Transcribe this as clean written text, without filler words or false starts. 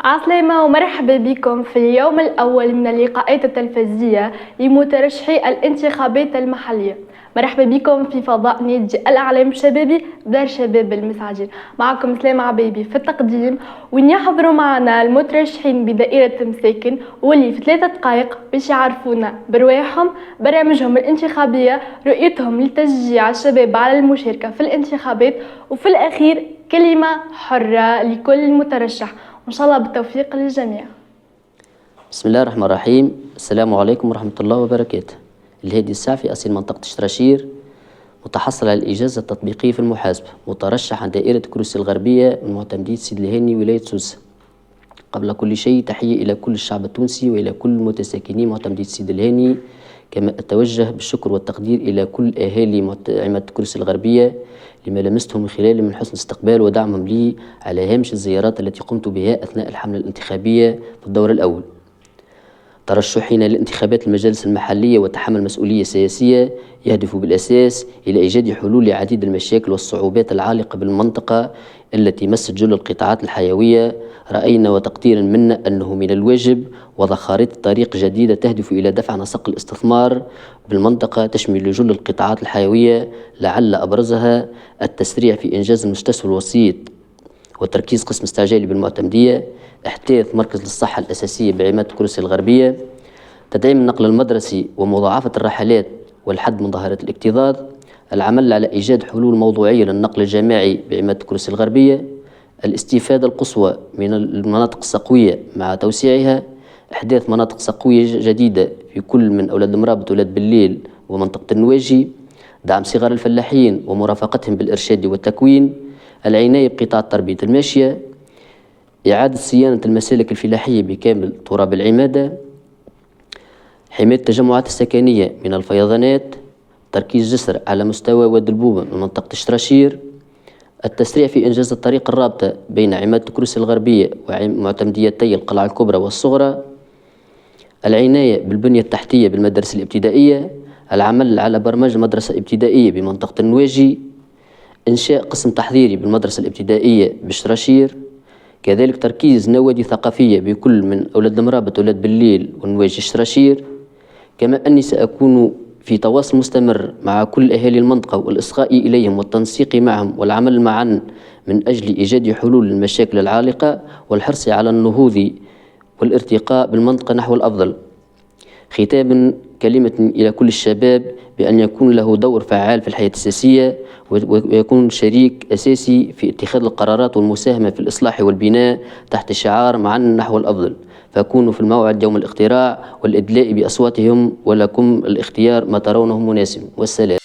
عسلامة ومرحبا بكم في اليوم الأول من اللقاءات التلفزية لمترشحي الانتخابات المحلية. مرحبا بكم في فضاء نادي الأعلام الشبابي دار شباب المساجين. معكم سلام عبيبي في التقديم، وين يحضروا معنا المترشحين بدائرة مساكن واللي في 3 دقائق باش يعرفونا برواحهم، برامجهم الانتخابية، رؤيتهم لتشجيع الشباب على المشاركة في الانتخابات، وفي الأخير كلمة حرة لكل مترشح. وإن شاء الله بالتوفيق للجميع. بسم الله الرحمن الرحيم. السلام عليكم ورحمة الله وبركاته. الهادي السعفي أصيل منطقة شراشير، متحصل على الإجازة التطبيقية في المحاسبة، مترشح عن دائرة كروسي الغربية من معتمدية سيد الهاني ولاية سوسة. قبل كل شيء تحية إلى كل الشعب التونسي وإلى كل متساكني معتمدية سيد الهاني، كما أتوجه بالشكر والتقدير إلى كل أهالي عماد كروسي الغربية لما لمستهم من خلال من حسن استقبال ودعمهم لي على هامش الزيارات التي قمت بها أثناء الحملة الانتخابية في الدور الأول. ترشحنا للانتخابات المجالس المحلية وتحمل مسؤولية سياسية يهدف بالأساس إلى إيجاد حلول لعديد المشاكل والصعوبات العالقة بالمنطقة التي مست جل القطاعات الحيوية. رأينا وتقديرا منا أنه من الواجب وضع خارطة طريق جديدة تهدف إلى دفع نسق الاستثمار بالمنطقة تشمل جل القطاعات الحيوية، لعل أبرزها التسريع في إنجاز المستشفى الوسيط وتركيز قسم استعجالي بالمعتمدية، إحداث مركز للصحة الأساسية بعماد كروسي الغربية، تدعيم النقل المدرسي ومضاعفة الرحلات والحد من ظاهرة الاكتظاظ، العمل على إيجاد حلول موضوعية للنقل الجماعي بعماد كروسي الغربية، الاستفادة القصوى من المناطق الصقوية مع توسيعها، إحداث مناطق صقوية جديدة في كل من أولاد المرابط وأولاد بالليل ومنطقة النواجي، دعم صغار الفلاحين ومرافقتهم بالإرشاد والتكوين، العناية بقطاع تربية الماشية، إعادة صيانة المسالك الفلاحية بكامل تراب العمادة، حماية التجمعات السكنية من الفيضانات، تركيز جسر على مستوى وادي البوبة من منطقة شراشير، التسريع في إنجاز الطريق الرابطة بين عماد كروسي الغربية ومعتمديتي القلعة الكبرى والصغرى، العناية بالبنية التحتية بالمدارس الابتدائية، العمل على برمجة مدرسة ابتدائية بمنطقة النواجي، إنشاء قسم تحضيري بالمدرسة الابتدائية بشراشير، كذلك تركيز نوادي ثقافية بكل من أولاد المرابط وأولاد بالليل ونواجي شراشير. كما أني سأكون في تواصل مستمر مع كل أهالي المنطقة والإصغاء إليهم والتنسيق معهم والعمل معا من أجل إيجاد حلول للمشاكل العالقة والحرص على النهوض والارتقاء بالمنطقة نحو الأفضل. ختاما كلمة إلى كل الشباب بأن يكون له دور فعال في الحياة السياسية ويكون شريك أساسي في اتخاذ القرارات والمساهمة في الإصلاح والبناء تحت شعار معا نحو الأفضل، فكونوا في الموعد يوم الاقتراع والإدلاء بأصواتهم ولكم الاختيار ما ترونه مناسب. والسلام.